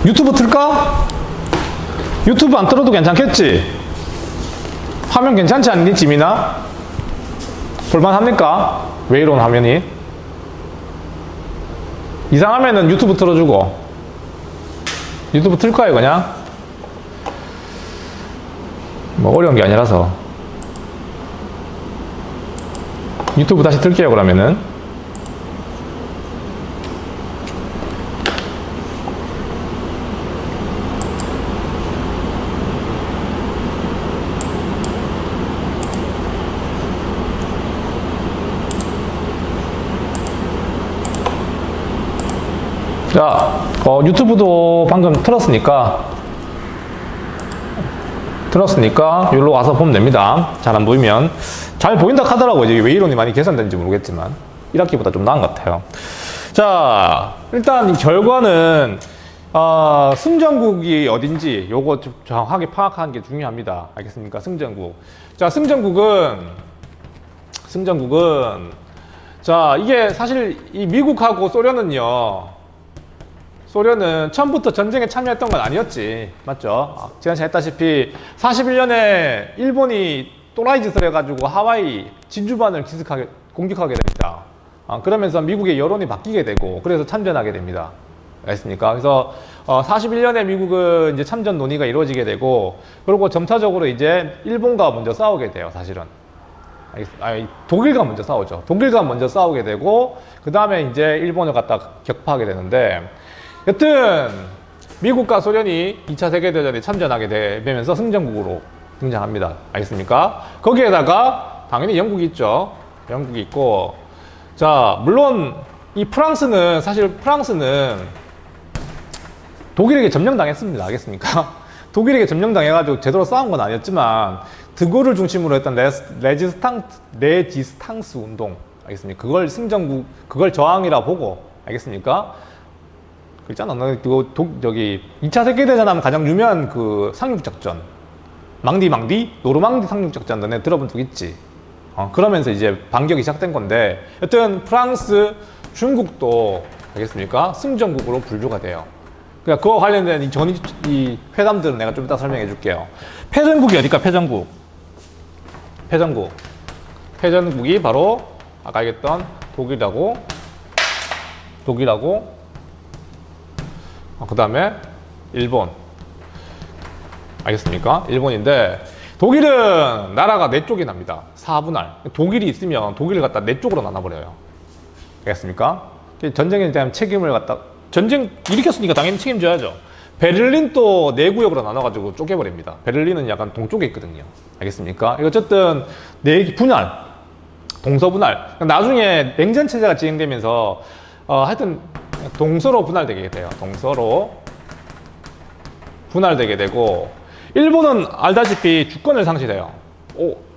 유튜브 틀까? 유튜브 안 틀어도 괜찮겠지? 화면 괜찮지 않니, 지민아? 볼만합니까? 왜 이런 화면이? 이상하면은 유튜브 틀어주고. 유튜브 틀까요, 그냥? 뭐 어려운 게 아니라서. 유튜브 다시 틀게요, 그러면은. 자, 유튜브도 방금 틀었으니까 여기로 와서 보면 됩니다. 잘 안 보이면. 잘 보인다 하더라고요. 이게 왜 이론이 많이 계산되는지 모르겠지만 1학기보다 좀 나은 것 같아요. 자, 일단 이 결과는 승전국이 어딘지 요거 좀 정확하게 파악하는 게 중요합니다. 알겠습니까? 승전국. 자, 승전국은 자, 이게 사실 이 미국하고 소련은 처음부터 전쟁에 참여했던 건 아니었지. 맞죠? 지난 시간에 했다시피 41년에 일본이 또라이 짓을 해가지고 하와이 진주반을 공격하게 됩니다. 그러면서 미국의 여론이 바뀌게 되고 그래서 참전하게 됩니다. 알겠습니까? 그래서 41년에 미국은 이제 참전 논의가 이루어지게 되고 그리고 점차적으로 이제 일본과 먼저 싸우게 돼요. 사실은. 독일과 먼저 싸우죠. 독일과 먼저 싸우게 되고 그 다음에 이제 일본을 갖다 격파하게 되는데 여튼 미국과 소련이 2차 세계대전에 참전하게 되면서 승전국으로 등장합니다. 알겠습니까? 거기에다가 당연히 영국이 있죠. 영국이 있고 자 물론 이 프랑스는 독일에게 점령당했습니다. 알겠습니까? 독일에게 점령당해가지고 제대로 싸운 건 아니었지만 드골을 중심으로 했던 레지스탕스 운동 알겠습니까? 그걸 저항이라 보고 알겠습니까? 그랬잖아. 저기 2차 세계대전 하면 가장 유명한 그 상륙작전 노르망디 상륙작전 너네 들어본 적 있지? 그러면서 이제 반격이 시작된 건데 여튼 프랑스, 중국도 알겠습니까? 승전국으로 분류가 돼요. 그러니까 그거 관련된 이 회담들은 내가 좀 이따 설명해 줄게요. 패전국이 어딜까? 패전국이 바로 아까 얘기했던 독일하고 그 다음에 일본 알겠습니까? 일본인데 독일은 나라가 4쪽이 납니다. 4분할 독일이 있으면 독일을 갖다 4쪽으로 나눠버려요. 알겠습니까? 전쟁에 대한 책임을 갖다 전쟁 일으켰으니까 당연히 책임져야죠. 베를린도 4구역으로 나눠가지고 쪼개버립니다. 베를린은 약간 동쪽에 있거든요. 알겠습니까? 어쨌든 동서분할 나중에 냉전체제가 진행되면서 하여튼 동서로 분할되게 돼요. 동서로 분할되게 되고 일본은 알다시피 주권을 상실해요.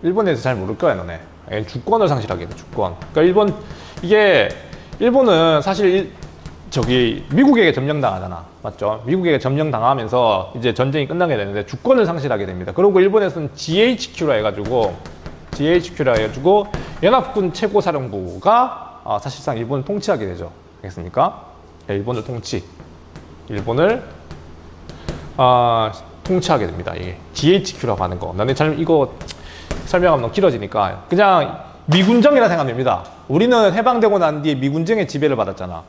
일본에서 잘 모를 거야 너네. 주권을 상실하게 돼. 주권. 그러니까 일본은 사실 미국에게 점령당하잖아. 맞죠? 미국에게 점령당하면서 이제 전쟁이 끝나게 되는데 주권을 상실하게 됩니다. 그리고 일본에서는 GHQ라 해가지고 연합군 최고사령부가 사실상 일본을 통치하게 되죠. 알겠습니까? 일본을 통치하게 됩니다. 이게 GHQ라고 하는 거. 나는 이거 설명하면 너무 길어지니까 그냥 미군정이라 생각하면 됩니다. 우리는 해방되고 난 뒤에 미군정의 지배를 받았잖아.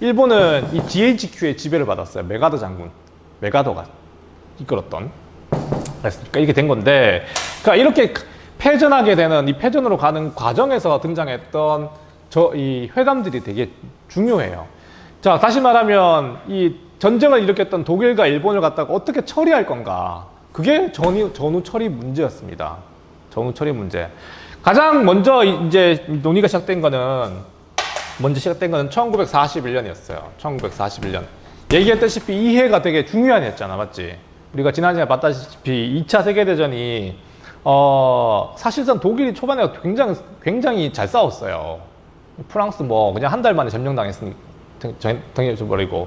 일본은 이 GHQ의 지배를 받았어요. 메가더가 이끌었던. 그러니까 이렇게 된 건데, 그러니까 이렇게 패전하게 되는 이 패전으로 가는 과정에서 등장했던 이 회담들이 되게 중요해요. 자, 다시 말하면 이 전쟁을 일으켰던 독일과 일본을 갖다가 어떻게 처리할 건가? 그게 전후 처리 문제였습니다. 전후 처리 문제. 가장 먼저 이제 논의가 시작된 거는 1941년이었어요. 1941년. 얘기했다시피 이해가 되게 중요한 해였잖아. 맞지? 우리가 지난 시간에 봤다시피 2차 세계대전이 사실상 독일이 초반에 굉장히 잘 싸웠어요. 프랑스 그냥 한 달 만에 점령해버리고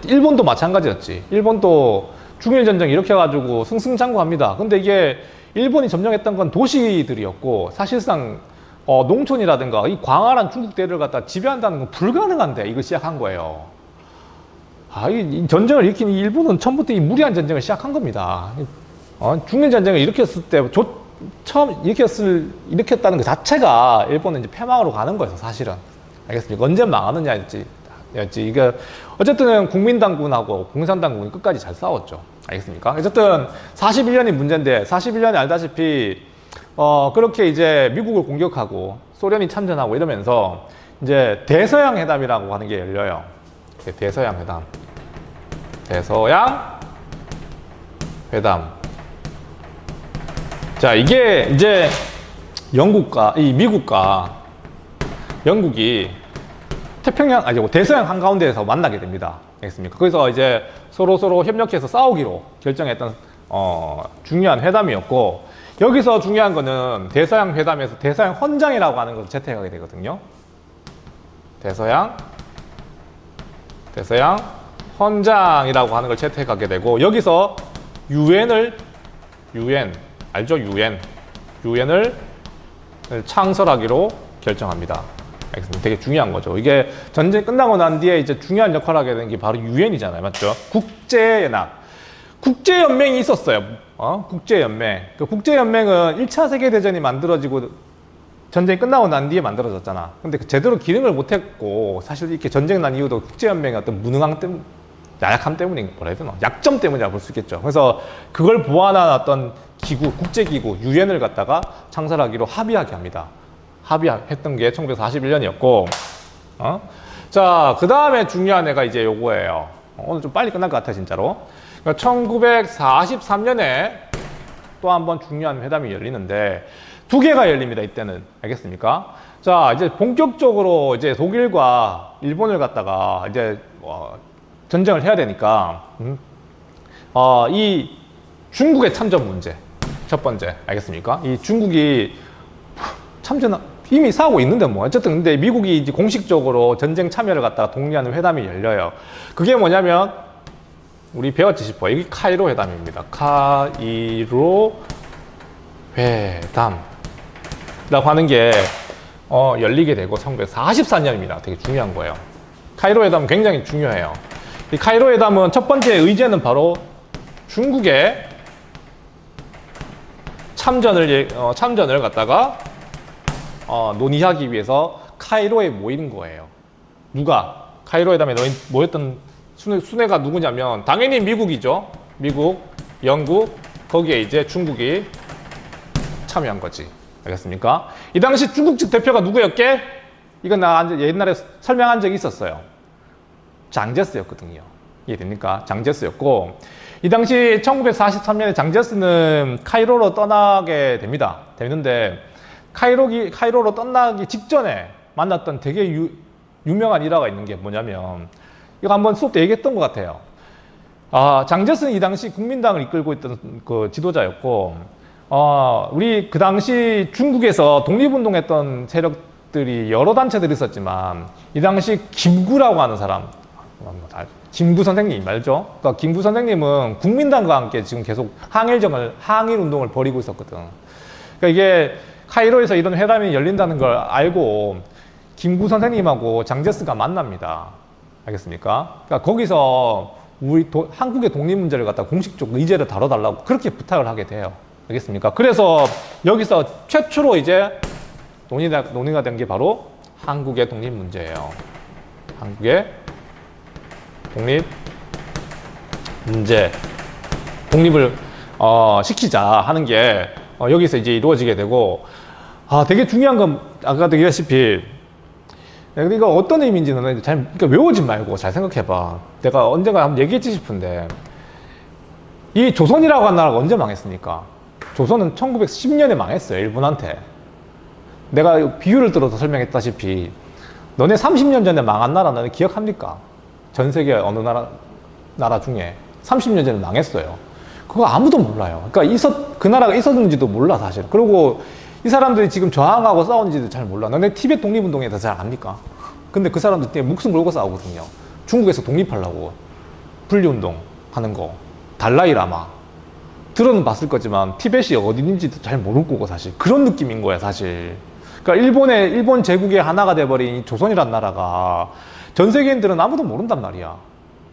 일본도 마찬가지였지. 일본도 중일전쟁 일으켜가지고 승승장구합니다. 근데 이게 일본이 점령했던 건 도시들이었고 사실상 농촌이라든가 이 광활한 중국 대를 갖다 지배한다는 건 불가능한데 이걸 시작한 거예요. 이 전쟁을 일으킨 이 일본은 처음부터 이 무리한 전쟁을 시작한 겁니다. 중일 전쟁을 일으켰을 때, 처음 일으켰다는 그 자체가 일본은 이제 패망으로 가는 거예요, 사실은. 알겠습니까? 언제 망하느냐였지. 이게, 어쨌든 국민당군하고 공산당군이 끝까지 잘 싸웠죠. 알겠습니까? 어쨌든 41년이 문제인데, 41년에 알다시피, 그렇게 이제 미국을 공격하고 소련이 참전하고 이러면서 이제 대서양 회담이라고 하는 게 열려요. 대서양 회담. 대서양 회담. 자, 이게 이제 미국과 영국이 대서양 한가운데에서 만나게 됩니다. 알겠습니까? 거기서 이제 서로 협력해서 싸우기로 결정했던, 중요한 회담이었고, 여기서 중요한 거는 대서양 회담에서 대서양 헌장이라고 하는 것을 채택하게 되거든요. 대서양 헌장이라고 하는 걸 채택하게 되고, 여기서 유엔을 창설하기로 결정합니다. 알겠습니다. 되게 중요한 거죠. 이게 전쟁 끝나고 난 뒤에 이제 중요한 역할을 하게 된 게 바로 유엔이잖아요. 맞죠? 국제연맹이 있었어요. 국제연맹. 그 국제연맹은 1차 세계대전이 만들어지고 전쟁이 끝나고 난 뒤에 만들어졌잖아. 근데 제대로 기능을 못했고, 사실 이렇게 전쟁 난 이유도 국제연맹의 어떤 무능함 때문, 나약함 때문인, 뭐라 해야 되나? 약점 때문이라고 볼 수 있겠죠. 그래서 그걸 보완한 어떤 국제기구, 유엔을 갖다가 창설하기로 합의하게 합니다. 합의했던 게 1941년이었고, 자, 그 다음에 중요한 애가 이제 요거예요. 오늘 좀 빨리 끝날 것 같아, 진짜로. 1943년에 또 한 번 중요한 회담이 열리는데, 두 개가 열립니다, 이때는. 알겠습니까? 자, 이제 본격적으로 이제 독일과 일본을 갖다가 이제, 전쟁을 해야 되니까, 이 중국의 참전 문제. 첫 번째. 알겠습니까? 이 중국이 이미 싸우고 있는데 뭐. 어쨌든 근데 미국이 이제 공식적으로 전쟁 참여를 갖다가 독려하는 회담이 열려요. 그게 뭐냐면, 우리 배웠지 싶어. 이게 카이로 회담입니다. 카이로 회담. 라고 하는 게, 열리게 되고 1944년입니다. 되게 중요한 거예요. 카이로 회담은 굉장히 중요해요. 이 카이로 회담은 첫 번째 의제는 바로 중국의 참전을 갖다가 논의하기 위해서 카이로에 모이는 거예요. 누가? 카이로 회담에 모였던 순회가 누구냐면 당연히 미국이죠. 미국, 영국, 거기에 이제 중국이 참여한 거지. 알겠습니까? 이 당시 중국 측 대표가 누구였게? 이건 나 옛날에 설명한 적이 있었어요. 장제스였거든요. 이해됩니까? 장제스였고, 이 당시 1943년에 장제스는 카이로로 떠나게 됩니다. 되는데 카이로로 떠나기 직전에 만났던 되게 유명한 일화가 있는 게 뭐냐면, 이거 한번 수업 때 얘기했던 것 같아요. 장제스는 이 당시 국민당을 이끌고 있던 그 지도자였고, 우리 그 당시 중국에서 독립운동했던 세력들이 여러 단체들이 있었지만, 이 당시 김구라고 하는 사람, 김구 선생님 알죠? 그러니까 김구 선생님은 국민당과 함께 지금 계속 항일운동을 벌이고 있었거든. 그러니까 이게 카이로에서 이런 회담이 열린다는 걸 알고 김구 선생님하고 장제스가 만납니다. 알겠습니까? 그러니까 거기서 한국의 독립 문제를 갖다 공식적 의제를 다뤄달라고 그렇게 부탁을 하게 돼요. 알겠습니까? 그래서 여기서 최초로 이제 논의가 된 게 바로 한국의 독립 문제예요. 한국의 독립 문제, 독립을 시키자 하는 게 여기서 이제 이루어지게 되고, 되게 중요한 건 아까도 얘기했다시피, 그러니까 어떤 의미인지는 그러니까 외우지 말고 잘 생각해봐. 내가 언젠가 한번 얘기했지 싶은데, 이 조선이라고 한 나라가 언제 망했습니까? 조선은 1910년에 망했어요, 일본한테. 내가 비유를 들어서 설명했다시피, 너네 30년 전에 망한 나라 너네 기억합니까? 전 세계 어느 나라 중에 30년 전에 망했어요. 그거 아무도 몰라요. 그러니까 그 나라가 있었는지도 몰라, 사실. 그리고 이 사람들이 지금 저항하고 싸우는지도 잘 몰라. 너네 티벳 독립운동에 대해서 잘 압니까? 근데 그 사람들 때문에 목숨 걸고 싸우거든요. 중국에서 독립하려고. 분리운동 하는 거. 달라이라마. 들어는 봤을 거지만 티벳이 어디 있는지도 잘 모를 거고, 사실. 그런 느낌인 거야, 사실. 그러니까 일본 제국의 하나가 돼버린 조선이란 나라가 전 세계인들은 아무도 모른단 말이야.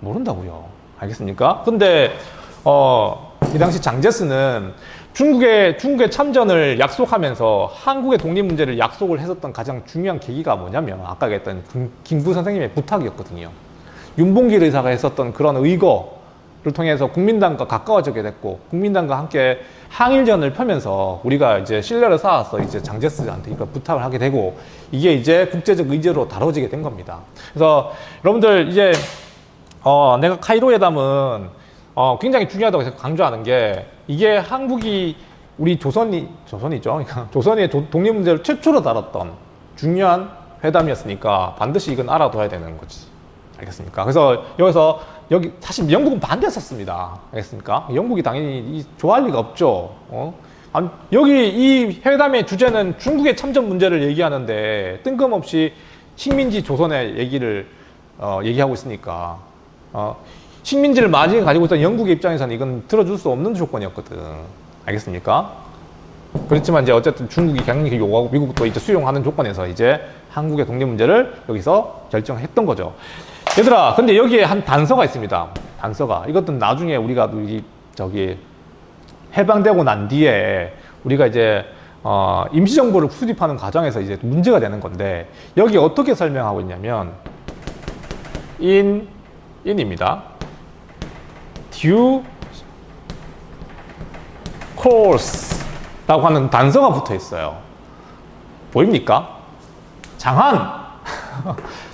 모른다고요. 알겠습니까? 근데 이 당시 장제스는 중국의 참전을 약속하면서 한국의 독립 문제를 약속을 했었던 가장 중요한 계기가 뭐냐면 아까 얘기했던 김구 선생님의 부탁이었거든요. 윤봉길 의사가 했었던 그런 의거를 통해서 국민당과 가까워지게 됐고 국민당과 함께 항일전을 펴면서 우리가 이제 신뢰를 쌓아서 이제 장제스한테 이걸 부탁을 하게 되고 이게 이제 국제적 의제로 다뤄지게 된 겁니다. 그래서 여러분들 이제 내가 카이로 회담은 굉장히 중요하다고 강조하는 게 이게 한국이 우리 조선이죠. 그러니까 조선의 독립 문제를 최초로 다뤘던 중요한 회담이었으니까 반드시 이건 알아둬야 되는 거지. 알겠습니까? 그래서 여기 사실 영국은 반대했었습니다. 알겠습니까? 영국이 당연히 좋아할 리가 없죠. 여기 이 회담의 주제는 중국의 참전 문제를 얘기하는데 뜬금없이 식민지 조선의 얘기를 얘기하고 있으니까 식민지를 마지막에 가지고 있던 영국의 입장에서는 이건 들어줄 수 없는 조건이었거든. 알겠습니까? 그렇지만 이제 어쨌든 중국이 강력히 요구하고 미국도 이제 수용하는 조건에서 이제 한국의 독립 문제를 여기서 결정했던 거죠. 얘들아, 근데 여기에 한 단서가 있습니다. 단서가. 이것도 나중에 우리가 저기 해방되고 난 뒤에 우리가 이제 임시정부를 수립하는 과정에서 이제 문제가 되는 건데 여기 어떻게 설명하고 있냐면 in입니다. due course라고 하는 단서가 붙어 있어요. 보입니까? 장한!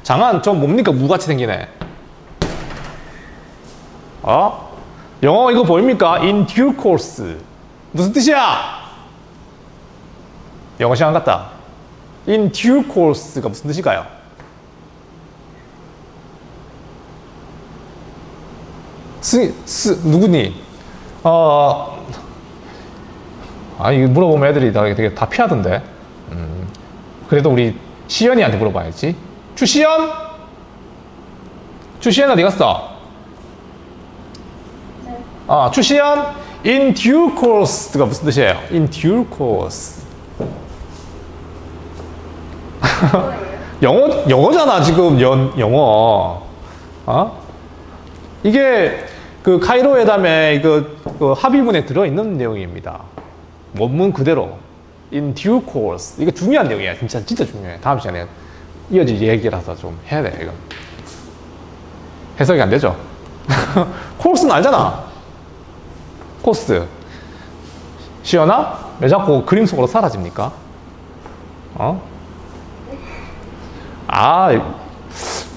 장한, 저 뭡니까? 무같이 생기네. 영어 이거 보입니까? in due course. 무슨 뜻이야? 영어 시간 같다. in due course가 무슨 뜻일까요? 누구니? 이거 물어보면 애들이 되게 다 피하던데. 그래도 우리 시연이한테 물어봐야지. 추시연? 추시연 어디 갔어? 네. 추시연? in due course가 무슨 뜻이에요? in due course. 영어잖아, 지금, 영어. 이게 그 카이로 회담에 그 합의문에 들어있는 내용입니다. 원문 그대로. in due course. 이거 중요한 내용이야. 진짜 중요해. 다음 시간에 이어질 얘기라서 좀 해야 돼, 이건. 해석이 안 되죠? 코스는 알잖아. 코스. 시연아? 왜 자꾸 그림 속으로 사라집니까?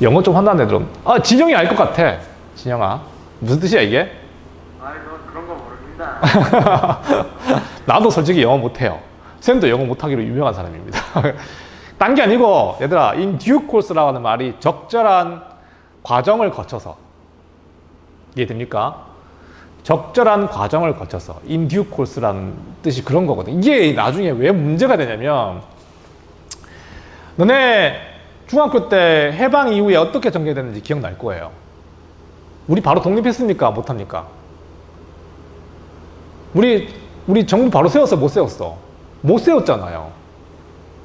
영어 좀 한다는 애들은. 진영이 알 것 같아. 진영아. 무슨 뜻이야, 이게? 그런 거 모릅니다. 나도 솔직히 영어 못해요. 쌤도 영어 못하기로 유명한 사람입니다. 딴 게 아니고, 얘들아, in due course라고 하는 말이 적절한 과정을 거쳐서. 이해됩니까? 적절한 과정을 거쳐서. in due course라는 뜻이 그런 거거든. 이게 나중에 왜 문제가 되냐면, 너네 중학교 때 해방 이후에 어떻게 전개됐는지 기억날 거예요. 우리 바로 독립했습니까? 못합니까? 우리 정부 바로 세웠어? 못 세웠어? 못 세웠잖아요.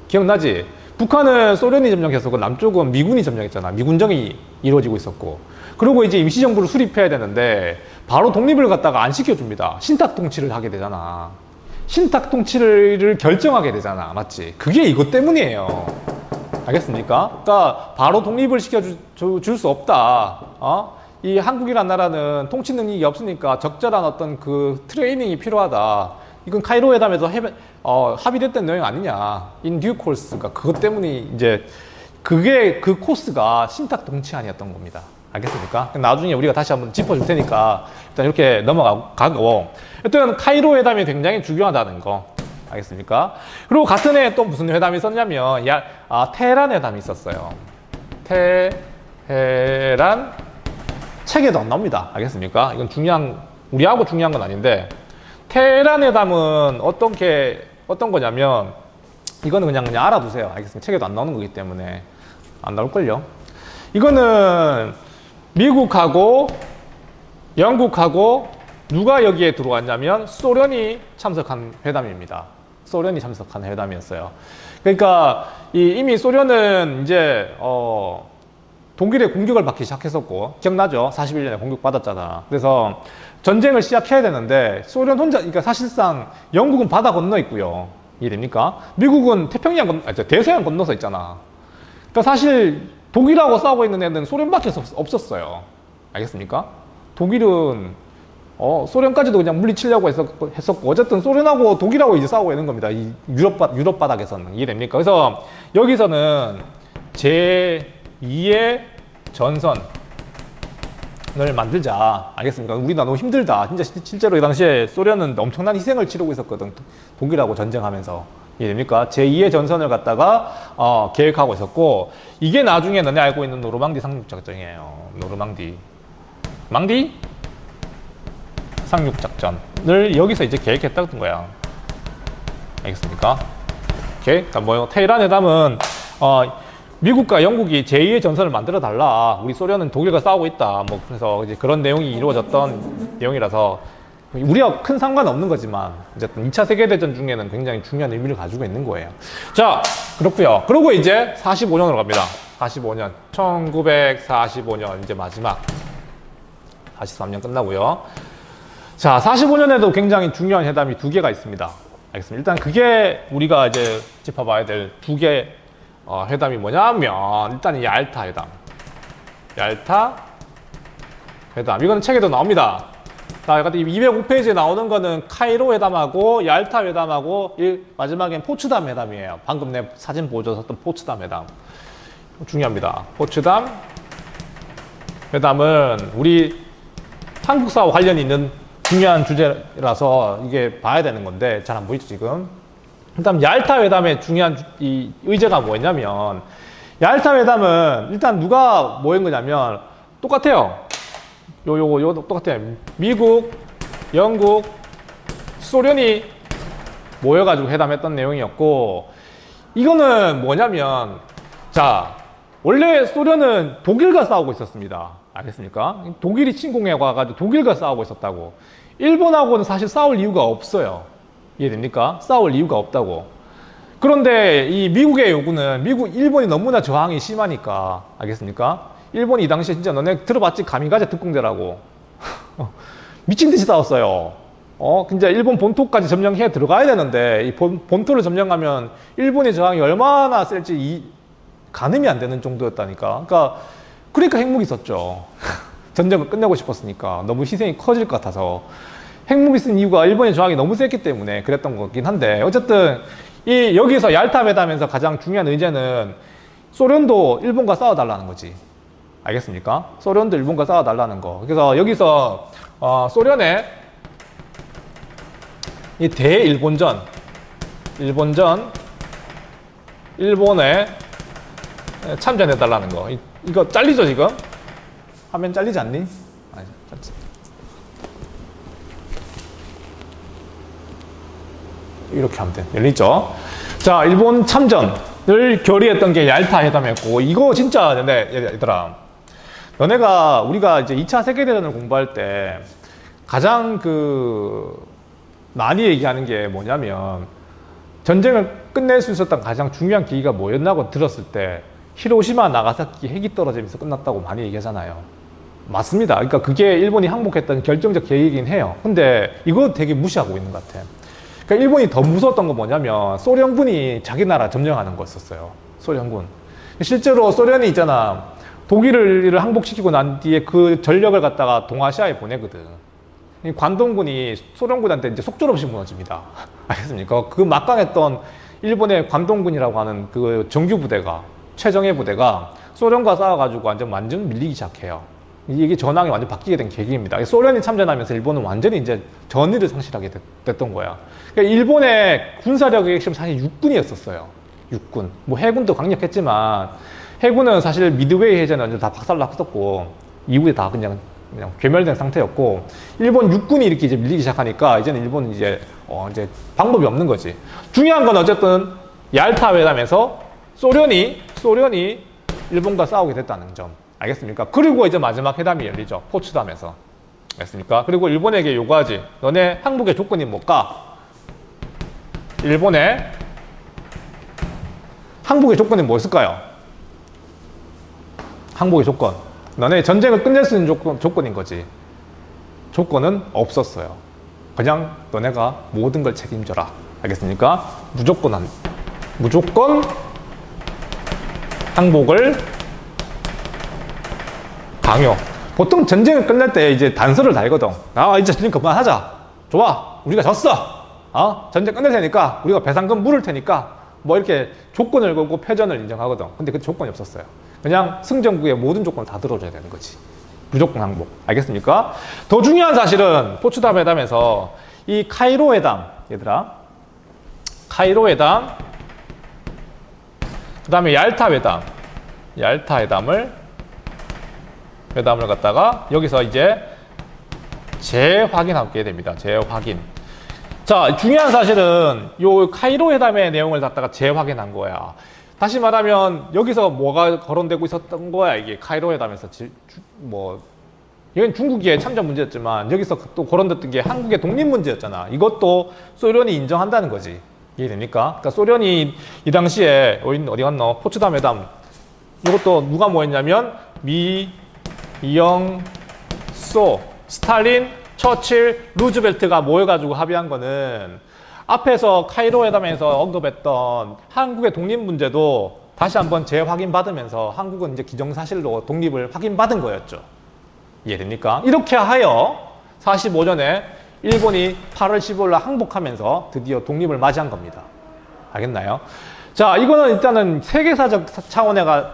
기억나지? 북한은 소련이 점령했었고 남쪽은 미군이 점령했잖아. 미군정이 이루어지고 있었고. 그리고 이제 임시정부를 수립해야 되는데 바로 독립을 갖다가 안 시켜줍니다. 신탁통치를 하게 되잖아. 신탁통치를 결정하게 되잖아. 맞지? 그게 이것 때문이에요. 알겠습니까? 그러니까 바로 독립을 시켜줄 수 없다. 이 한국이란 나라는 통치 능력이 없으니까 적절한 어떤 그 트레이닝이 필요하다. 이건 카이로 회담에서 합의됐던 내용 아니냐. in due course가 그것 때문에 이제 그게 그 코스가 신탁 통치안이었던 겁니다. 알겠습니까? 나중에 우리가 다시 한번 짚어줄 테니까 일단 이렇게 넘어가고 일단 카이로 회담이 굉장히 중요하다는 거. 알겠습니까? 그리고 같은 해에 또 무슨 회담이 있었냐면 테헤란 회담이 있었어요. 테헤란 책에도 안 나옵니다. 알겠습니까? 이건 우리하고 중요한 건 아닌데 테헤란 회담은 어떤 거냐면 이거는 그냥 알아두세요. 알겠습니까? 책에도 안 나오는 거기 때문에 안 나올걸요. 이거는 미국하고 영국하고 누가 여기에 들어왔냐면 소련이 참석한 회담입니다. 소련이 참석한 회담이었어요. 그러니까 이미 소련은 이제 독일의 공격을 받기 시작했었고, 기억나죠? 41년에 공격받았잖아. 그래서 전쟁을 시작해야 되는데 소련 혼자, 그러니까 사실상 영국은 바다 건너 있고요. 이해됩니까? 미국은 대서양 건너서 있잖아. 그러니까 사실 독일하고 싸우고 있는 애는 소련밖에 없었어요. 알겠습니까? 독일은 소련까지도 그냥 물리치려고 했었고, 어쨌든 소련하고 독일하고 이제 싸우고 있는 겁니다. 이 유럽 바닥에서는. 이해됩니까? 그래서 여기서는 제2의 전선을 만들자. 알겠습니까? 우리나라 너무 힘들다. 실제로 이 당시에 소련은 엄청난 희생을 치르고 있었거든. 독일하고 전쟁하면서. 이해됩니까? 제2의 전선을 갖다가 계획하고 있었고, 이게 나중에 너네 알고 있는 노르망디 상륙작전이에요. 노르망디 상륙작전을 여기서 이제 계획했다는 거야. 알겠습니까? 그러니까 테헤란 회담은 미국과 영국이 제2의 전선을 만들어 달라. 우리 소련은 독일과 싸우고 있다. 그래서 이제 그런 내용이 이루어졌던 내용이라서 우리가 큰 상관없는 거지만 어쨌든 2차 세계대전 중에는 굉장히 중요한 의미를 가지고 있는 거예요. 자, 그렇고요. 그리고 이제 45년으로 갑니다. 45년. 1945년 이제 마지막. 43년 끝나고요. 자, 45년에도 굉장히 중요한 회담이 두 개가 있습니다. 알겠습니다. 일단 그게 우리가 이제 짚어봐야 될 두 개 회담이 뭐냐면, 일단 이 얄타 회담. 이거는 책에도 나옵니다. 자, 205페이지에 나오는 거는 카이로 회담하고 얄타 회담하고 마지막엔 포츠담 회담이에요. 방금 내 사진 보여줬던 포츠담 회담. 중요합니다. 포츠담 회담은 우리 한국사와 관련이 있는 중요한 주제라서 이게 봐야 되는 건데 잘 안 보이죠 지금? 일단 얄타 회담의 중요한 이 의제가 뭐였냐면, 얄타 회담은 일단 누가 모인 거냐면 똑같아요. 요거 똑같아요. 미국, 영국, 소련이 모여가지고 회담했던 내용이었고, 이거는 뭐냐면, 자, 원래 소련은 독일과 싸우고 있었습니다. 알겠습니까? 독일이 침공해 와가지고 독일과 싸우고 있었다고. 일본하고는 사실 싸울 이유가 없어요. 이해됩니까? 싸울 이유가 없다고. 그런데 이 미국의 요구는 일본이 너무나 저항이 심하니까. 알겠습니까? 일본이 이 당시에 진짜 너네 들어봤지? 가미가제 특공대라고. 미친 듯이 싸웠어요. 진짜 일본 본토까지 점령해 들어가야 되는데, 이 본토를 점령하면 일본의 저항이 얼마나 셀지 가늠이 안 되는 정도였다니까. 그러니까 핵무기 썼죠. 전쟁을 끝내고 싶었으니까. 너무 희생이 커질 것 같아서. 핵무기 쓴 이유가 일본의 저항이 너무 셌기 때문에 그랬던 거긴 한데, 어쨌든 여기서 얄타 회담에서 가장 중요한 의제는 소련도 일본과 싸워달라는 거지. 알겠습니까? 소련도 일본과 싸워달라는 거. 그래서 여기서 소련의 이 대일본전, 일본에 참전해달라는 거. 이거 잘리죠 지금? 화면 잘리지 않니? 아니, 잘리지. 이렇게 하면 돼. 열리죠? 자, 일본 참전을 결의했던 게 얄타 회담이었고, 이거 진짜, 얘들아, 우리가 이제 2차 세계대전을 공부할 때 가장 많이 얘기하는 게 뭐냐면, 전쟁을 끝낼 수 있었던 가장 중요한 계기가 뭐였나고 들었을 때, 히로시마, 나가사키 핵이 떨어지면서 끝났다고 많이 얘기하잖아요. 맞습니다. 그러니까 그게 일본이 항복했던 결정적 계기이긴 해요. 근데 이거 되게 무시하고 있는 것 같아. 그러니까 일본이 더 무서웠던 건 뭐냐면, 소련군이 자기 나라 점령하는 거였었어요. 소련군. 실제로 소련이 있잖아. 독일을 항복시키고 난 뒤에 그 전력을 갖다가 동아시아에 보내거든. 이 관동군이 소련군한테 이제 속절없이 무너집니다. 알겠습니까? 그 막강했던 일본의 관동군이라고 하는 그 정규 부대가, 최정예 부대가 소련과 싸워가지고 완전 밀리기 시작해요. 이게 전황이 완전 바뀌게 된 계기입니다. 소련이 참전하면서 일본은 완전히 이제 전의를 상실하게 됐던 거야. 그러니까 일본의 군사력의 핵심 사실 육군이었었어요. 육군. 해군도 강력했지만, 해군은 사실 미드웨이 해전은 완전 다 박살났었고, 이후에 다 그냥 괴멸된 상태였고, 일본 육군이 이렇게 이제 밀리기 시작하니까, 이제는 일본은 이제 방법이 없는 거지. 중요한 건 어쨌든, 얄타 회담에서 소련이 일본과 싸우게 됐다는 점. 알겠습니까? 그리고 이제 마지막 회담이 열리죠. 포츠담에서. 알겠습니까? 그리고 일본에게 요구하지. 너네 항복의 조건이 뭘까? 일본의 항복의 조건이 뭐였을까요? 항복의 조건. 너네 전쟁을 끝낼 수 있는 조건인 거지. 조건은 없었어요. 그냥 너네가 모든 걸 책임져라. 알겠습니까? 무조건 항복을 강요. 보통 전쟁을 끝낼 때 이제 단서를 달거든. 아, 이제 전쟁 그만하자. 좋아. 우리가 졌어. 전쟁 끝낼 테니까 우리가 배상금 물을 테니까 뭐 이렇게 조건을 걸고 패전을 인정하거든. 근데 그 조건이 없었어요. 그냥 승전국의 모든 조건을 다 들어줘야 되는 거지. 무조건 항복. 알겠습니까? 더 중요한 사실은 포츠담 회담에서 이 카이로 회담, 얘들아. 카이로 회담, 그 다음에 얄타 회담. 얄타 회담을 갖다가 여기서 이제 재확인하게 됩니다. 재확인. 자, 중요한 사실은 요 카이로 회담의 내용을 갖다가 재확인한 거야. 다시 말하면 여기서 뭐가 거론되고 있었던 거야. 이게 카이로 회담에서 여긴 중국의 참전 문제였지만 여기서 또 거론됐던 게 한국의 독립 문제였잖아. 이것도 소련이 인정한다는 거지. 이해됩니까? 그러니까 소련이 이 당시에 어디 갔노? 포츠담 회담. 이것도 누가 뭐 했냐면 미, 이영, 소, 스탈린, 처칠, 루즈벨트가 모여가지고 합의한 거는 앞에서 카이로 회담에서 언급했던 한국의 독립 문제도 다시 한번 재확인받으면서 한국은 이제 기정사실로 독립을 확인받은 거였죠. 이해됩니까? 이렇게 하여 45년에 일본이 8월 15일 날 항복하면서 드디어 독립을 맞이한 겁니다. 알겠나요? 자, 이거는 일단은 세계사적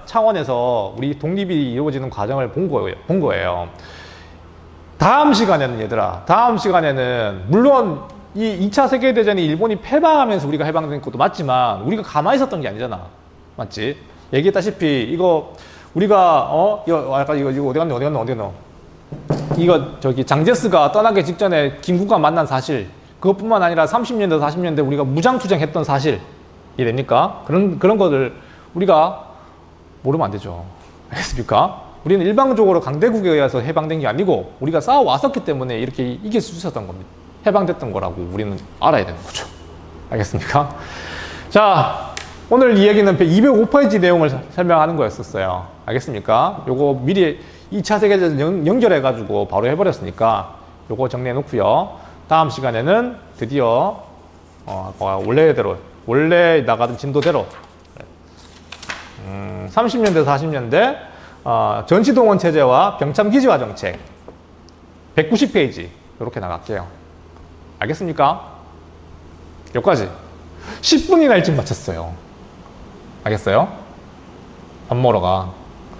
차원에서 우리 독립이 이루어지는 과정을 본 거예요. 다음 시간에는 얘들아, 다음 시간에는 물론 이 2차 세계대전이 일본이 패방하면서 우리가 해방된 것도 맞지만 우리가 가만히 있었던 게 아니잖아. 맞지? 얘기했다시피 이거 우리가 이거 어디 갔노? 이거 장제스가 떠나기 직전에 김구가 만난 사실, 그것뿐만 아니라 30년대 40년대 우리가 무장투쟁했던 사실, 이해됩니까? 그런 것들 우리가 모르면 안 되죠. 알겠습니까? 우리는 일방적으로 강대국에 의해서 해방된 게 아니고 우리가 싸워왔었기 때문에 이렇게 이길 수 있었던 겁니다. 해방됐던 거라고 우리는 알아야 되는 거죠. 알겠습니까? 자, 오늘 이 얘기는 205페이지 내용을 설명하는 거였었어요. 알겠습니까? 요거 미리 2차 세계대전 연결해가지고 바로 해버렸으니까 요거 정리해 놓고요. 다음 시간에는 드디어 원래 나가던 진도대로 30년대 40년대 전시동원 체제와 병참기지화 정책 190페이지 이렇게 나갈게요. 알겠습니까? 여기까지 10분이나 일찍 마쳤어요. 알겠어요? 밥 먹으러 가.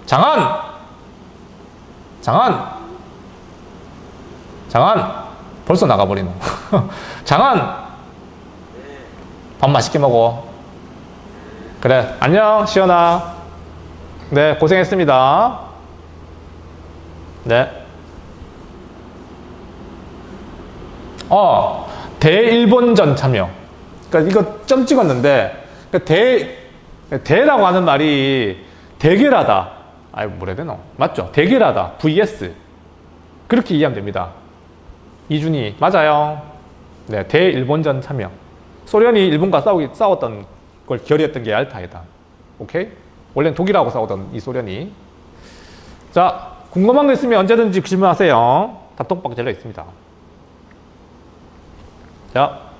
장한 벌써 나가버리노. 장한 밥 맛있게 먹어. 그래, 안녕 시연아. 네, 고생했습니다. 네. 대일본전 참여. 그러니까 이거 점 찍었는데 대라고 하는 말이 대결하다. 뭐라 해야 되나? 맞죠? 대결하다. vs. 그렇게 이해하면 됩니다. 이준이 맞아요. 네, 대일본전 참여. 소련이 일본과 싸웠던 걸 결의했던 게 얄타회담. 오케이? 원래는 독일하고 싸우던 이 소련이. 자, 궁금한 거 있으면 언제든지 질문하세요. 단톡방 열려 있습니다. 자.